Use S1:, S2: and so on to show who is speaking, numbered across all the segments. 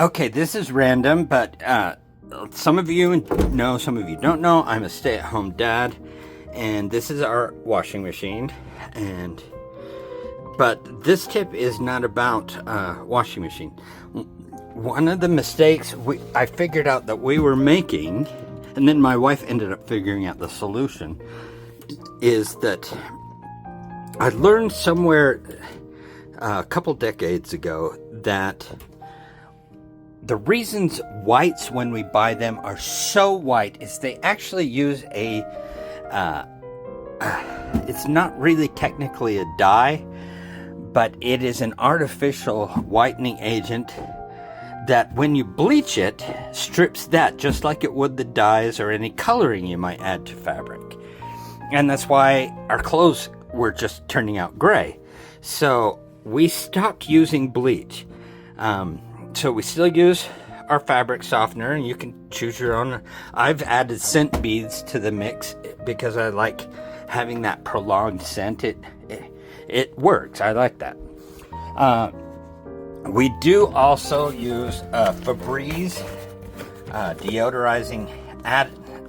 S1: Okay, this is random, but some of you know, some of you don't know. I'm a stay-at-home dad, and this is our washing machine. But this tip is not about washing machine. One of the mistakes I figured out that we were making, and then my wife ended up figuring out the solution, is that I learned somewhere a couple decades ago that the reasons whites, when we buy them, are so white is they actually use it's not really technically a dye, but it is an artificial whitening agent that when you bleach it, strips that just like it would the dyes or any coloring you might add to fabric. And that's why our clothes were just turning out gray. So we stopped using bleach. So we still use our fabric softener, and you can choose your own. I've added scent beads to the mix because I like having that prolonged scent. It works. I like that. We do also use Febreze deodorizing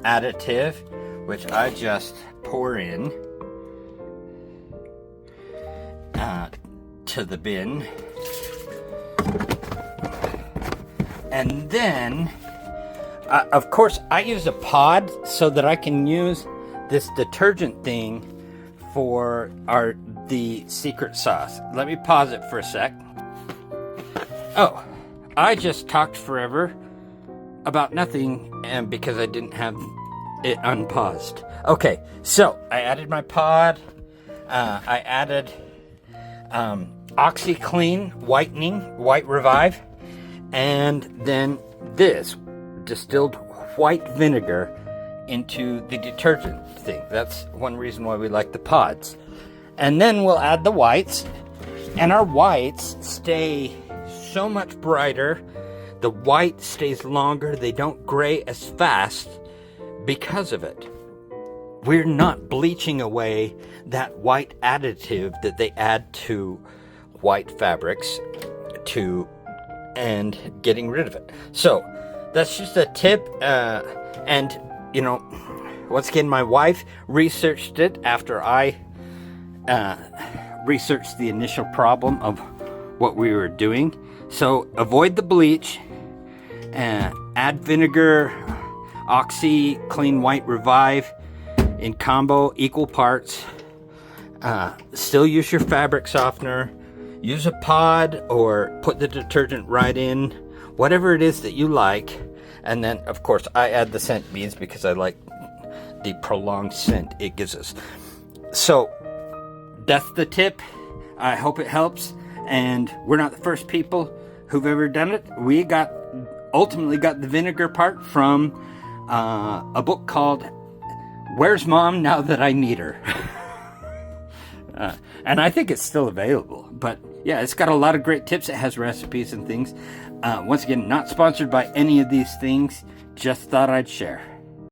S1: additive, which I just pour in to the bin. And then, of course, I use a pod so that I can use this detergent thing for the secret sauce. Let me pause it for a sec. Oh, I just talked forever about nothing, and because I didn't have it unpaused. Okay, so I added my pod. I added OxyClean whitening, white revive. And then this distilled white vinegar into the detergent thing. That's one reason why we like the pods. And then we'll add the whites. And our whites stay so much brighter. The white stays longer. They don't gray as fast because of it. We're not bleaching away that white additive that they add to white fabrics and getting rid of it. So that's just a tip. And you know, once again, my wife researched it after I researched the initial problem of what we were doing. So avoid the bleach, add vinegar, OxyClean white revive in combo, equal parts. Still use your fabric softener. Use a pod or put the detergent right in, whatever it is that you like. And then, of course, I add the scent beads because I like the prolonged scent it gives us. So that's the tip. I hope it helps. And we're not the first people who've ever done it. We ultimately got the vinegar part from a book called Where's Mom Now That I Need Her? And I think it's still available. But yeah, it's got a lot of great tips. It has recipes and things. Once again, not sponsored by any of these things. Just thought I'd share.